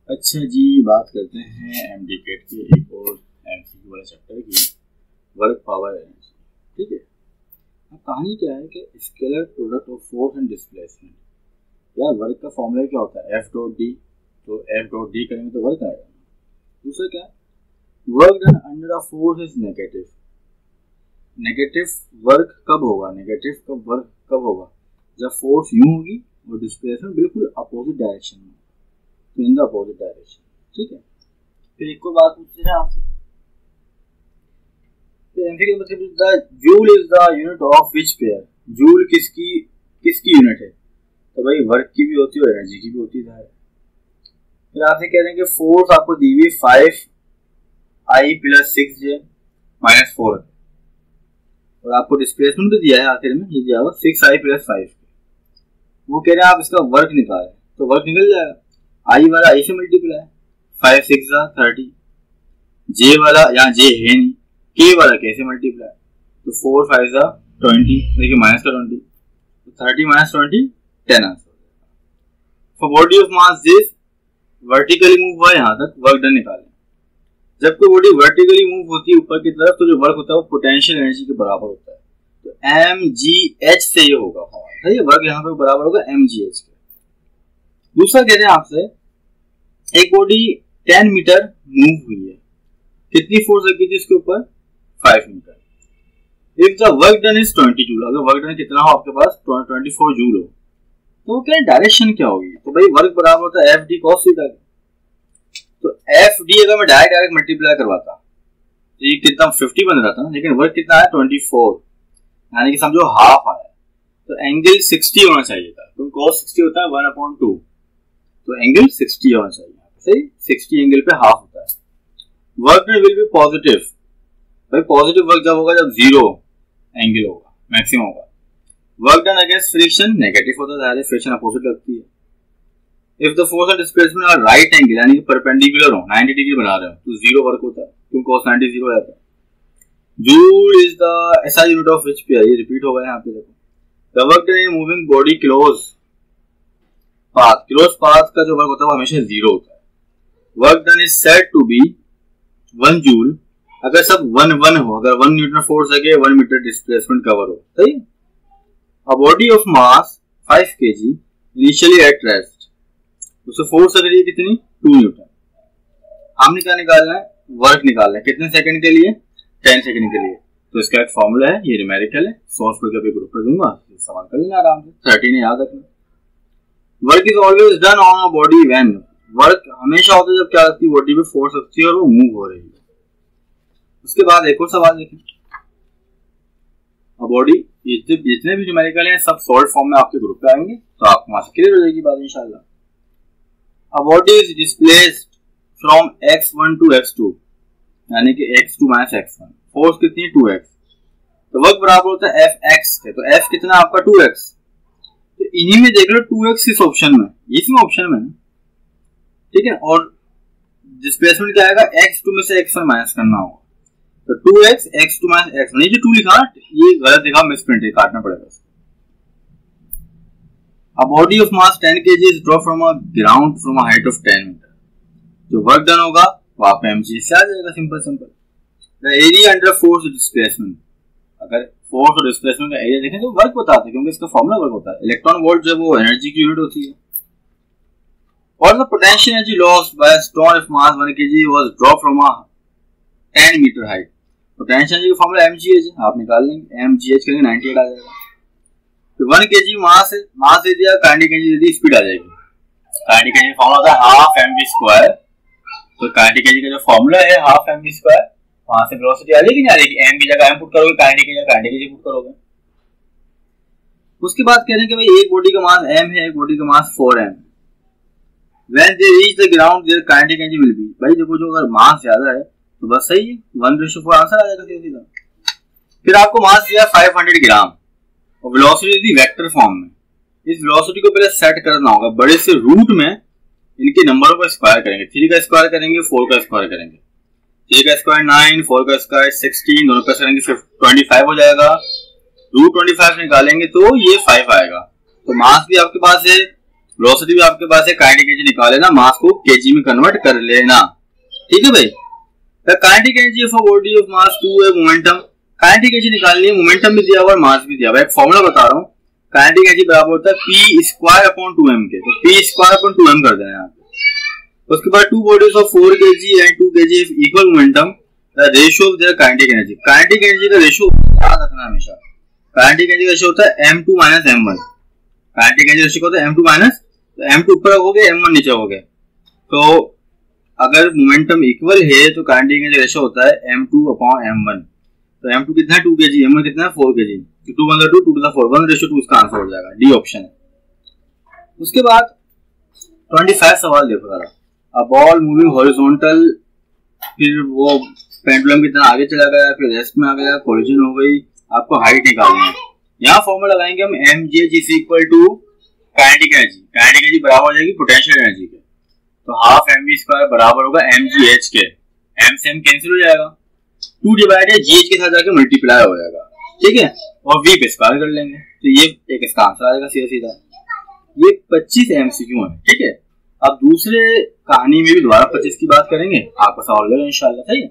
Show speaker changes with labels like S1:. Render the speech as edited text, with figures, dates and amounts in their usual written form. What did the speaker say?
S1: अच्छा जी, बात करते हैं एमडीकेट के एक और एमसीक्यू वाले चैप्टर की, वर्क पावर एनर्जी। ठीक है, अब कहानी क्या है कि scalar product of force and displacement. यार वर्क का फॉर्मूला क्या होता है? F dot D. तो एफ डॉट डी करेंगे तो वर्क आएगा। दूसरा क्या, work done under a force is negative. Negative work कब होगा? नेगेटिव वर्क कब होगा? जब फोर्स यूं होगी और डिस्प्लेसमेंट बिल्कुल अपोजिट डायरेक्शन में, तो इन द अपोजिट डायरेक्शन। ठीक है, फिर एक और बात पूछते हैं आपसे, joule is the unit of which pair. Joule किसकी यूनिट है? तो भाई वर्क की भी होती है और एनर्जी की भी होती है। फिर आपसे कह रहे हैं कि फोर्स आपको दी हुई 5i + 6j - 4 और आपको डिस्प्लेसमेंट भी दिया है आखिर में, ये दिया हुआ 6i + 5। वो कह रहे हैं आप इसका वर्क निकालें, तो वर्क निकल जाएगा। आई वाला आई से मल्टीप्लाई, 5 6 30। जे वाला यहाँ जे है नहीं, के वाला के से मल्टीप्लाई, तो 4 5 20। देखिए माइनस का 20, तो 30 - 20 10 answer. For body of mass this vertically move हुआ यहाँ तक, वर्क डन निकालें। जब कोई बॉडी वर्टिकली मूव होती है ऊपर की तरफ, तो जो वर्क होता है वो पोटेंशियल एनर्जी के बराबर होता है। तो mgh से ये होगा, सही है, वर्क यहाँ पे बराबर होगा mgh के। दूसरा कह रहे हैं आपसे, एक बॉडी 10 मीटर मूव हुई है, कितनी फोर्स लगी थी इसके ऊपर? 5 metre. If the work done is 20 joule, अगर वर्क डन कितना हो आपके पास? 24 जूल हो, तो क्या डायरेक्शन क्या होगी? तो भाई वर्क बराबर होता है एफ डी कॉस थीटा। तो एफ डी अगर मैं डायरेक्ट मल्टीप्लाई करवाता तो ये कितना 50 बन रहा था, लेकिन वर्क कितना है 24, यानी कि समझो हाफ आया। तो एंगल 60 होना चाहिए था, क्योंकि cos 60 होता है 1/2, तो एंगल 60 होना चाहिए। सही, 60 एंगल पे हाफ होता है। Work done will be positive. भाई पॉजिटिव वर्क जब होगा जब 0 एंगल होगा, मैक्सिमम होगा। Work done against friction negative होता है, फ्रिक्शन अपोजिट लगती है। If the force and displacement are right angle, यानी कि परपेंडिकुलर हो, 90 डिग्री बना रहे हो, तो 0 वर्क होता है, क्योंकि cos 90 0 हो जाता है। Joule is the SI unit of which pair, ये रिपीट होगा यहाँ पे। देखो, the work done in moving body close path, close path का जो वर्क होता है वो हमेशा 0 होता है। Work done is said to be 1 joule अगर सब 1 1 हो, अगर 1 न्यूटन फोर्स लगे 1 मीटर डिस्प्लेसमेंट कवर हो। सही। A body of mass 5 kg initially at rest, उसे फोर्स लग रही है कितनी? 2 न्यूटन। हमने क्या निकालना है? वर्क निकालना है। कितने सेकंड के लिए? 10 सेकंड के लिए। तो इसका एक फॉर्मूला है, ये न्यूमेरिकल है, सॉल्व करके ग्रुप पे दूंगा, सवाल कर लेना आराम से। 13 याद रखना। Work is always done on a body when, work हमेशा होता है जब क्या लगती है? बॉडी पे फोर्स लगती है और वो मूव हो रही है। उसके बाद एक और सवाल देखें, अ बॉडी, जितने भी न्यूमेरिकल हैं सब सॉल्व फॉर्म में आपके ग्रुप पे आएंगे, तो आपको वहां से क्लियर हो जाएगी बात इंशाल्लाह। A body is displaced from x1 to x2, यानी कि x2 - x1, फोर्स कितनी है? 2x। तो वर्क बराबर होता है fx के, तो f कितना आपका? 2x। तो इन्हीं में देख लो 2x किस ऑप्शन में, इसी ऑप्शन में। ठीक है, और डिस्प्लेसमेंट क्या आएगा? x2 में से x1 माइनस करना होगा, तो 2x x2 - x1। नहीं, जो 2 लिखा ये गलत लिखा, मिसप्रिंट है, काटना पड़ेगा। A body of mass 10 kg is dropped from a ground from a height of 10 metre. जो वर्क डन होगा वो आप mg से आ जाएगा, simple. The area under force displacement, अगर फोर्स और डिस्प्लेसमेंट का एरिया देखें तो वर्क बताते हैं, क्योंकि इसका फॉर्मूला वर्क होता है। इलेक्ट्रॉन वोल्ट जब वो एनर्जी की यूनिट होती है। और the potential energy lost by a stone if mass 1 kg was drop from a 10 metre height. Potential energy का फॉर्मूला mgh, आप निकाल लेंगे, mgh करेंगे 98 आ जाएगा। तो 1 kg मास दे दिया, काइनेटिक एनर्जी दे दी, स्पीड आ जाएगी। काइनेटिक एनर्जी फॉर्मूला होता है हाफ mv²। तो काइनेटिक एनर्जी का जो फॉर्मूला है हाफ mv², वहां से वेलोसिटी आ जाएगी, नहीं आ जाएगी? m की जगह m पुट करोगे, काइनेटिक एनर्जी पुट करोगे। उसके बाद कह रहे हैं कि भाई एक बॉडी का मास m है, एक बॉडी का mass 4m। When they reach the ground their kinetic energy will be. भाई देखो, जो अगर मास ज्यादा है तो बस सही है, 1:4 आंसर आ जाएगा सीधा। फिर आपको मास दिया 500 ग्राम और वेलोसिटी दी वेक्टर फॉर्म में। इस वेलोसिटी को पहले सेट करना होगा, बड़े से रूट में इनके नंबरों को स्क्वायर करेंगे। 3 का स्क्वायर करेंगे, 4 का स्क्वायर करेंगे, 3 का स्क्वायर 9, 4 का स्क्वायर 16, दोनों का करेंगे 25 हो जाएगा। रूट 25 निकालेंगे तो ये 5 आएगा। तो मास भी आपके पास है वेलोसिटी भी आपके पास है, काइनेटिक एनर्जी निकाल लेना, मास को केजी में कन्वर्ट कर लेना। ठीक है भाई। The kinetic energy of a body of mass 2 है मोमेंटम। काइनेटिक एनर्जी निकालनी है, मोमेंटम भी दिया हुआ और मास भी दिया हुआ है। एक फॉर्मूला बता रहा हूँ, काइनेटिक एनर्जी बराबर होता है p स्क्वायर अपॉन 2m के, तो p स्क्वायर अपॉन 2m कर देना यहाँ पे। उसके बाद two bodies of 4 kg and 2 kg equal momentum, the ratio of their kinetic energy. Kinetic energy का रेशियो याद रखना हमेशा, काइनेटिक एनर्जी का रेशियो होता है m2 minus m1। Kinetic energy ratio होता है m2 माइनस, तो m2 ऊपर हो गया m1 नीचे हो गया। तो अगर मोमेंटम इक्वल है तो काइनेटिक एनर्जी रेशियो होता है m2 अपॉन m1। तो m2 कितना है 2 kg, m1 कितना है 4 kg, तो 2 1 2 2 to the 4 1:2 इसका आंसर हो जाएगा, डी ऑप्शन है। उसके बाद 25 सवाल देखो जरा। अ बॉल मूविंग हॉरिजॉन्टल, फिर वो पेंडुलम कितना आगे चला गया, फिर रेस्ट में आ गया, कोलिजन हो गई, आपको हाइट निकालनी है। यहाँ फॉर्मूला लगाएंगे हम mgh is equal to kinetic energy. Kinetic energy बराबर हो जाएगी पोटेंशियल एनर्जी के, तो हाफ mv स्क्वायर बराबर होगा mgh के, m से m कैंसिल हो जाएगा, 2 डिवाइडेड gh के साथ जाके मल्टीप्लाई हो जाएगा। ठीक है, और v पे स्क्वायर कर लेंगे, तो ये एक इसका आंसर आएगा सीधा सीधा। ये 25 MCQ है। ठीक है, अब दूसरे कहानी में भी दोबारा 25 की बात करेंगे, आपका सवाल होगा इंशाल्लाह। सही है।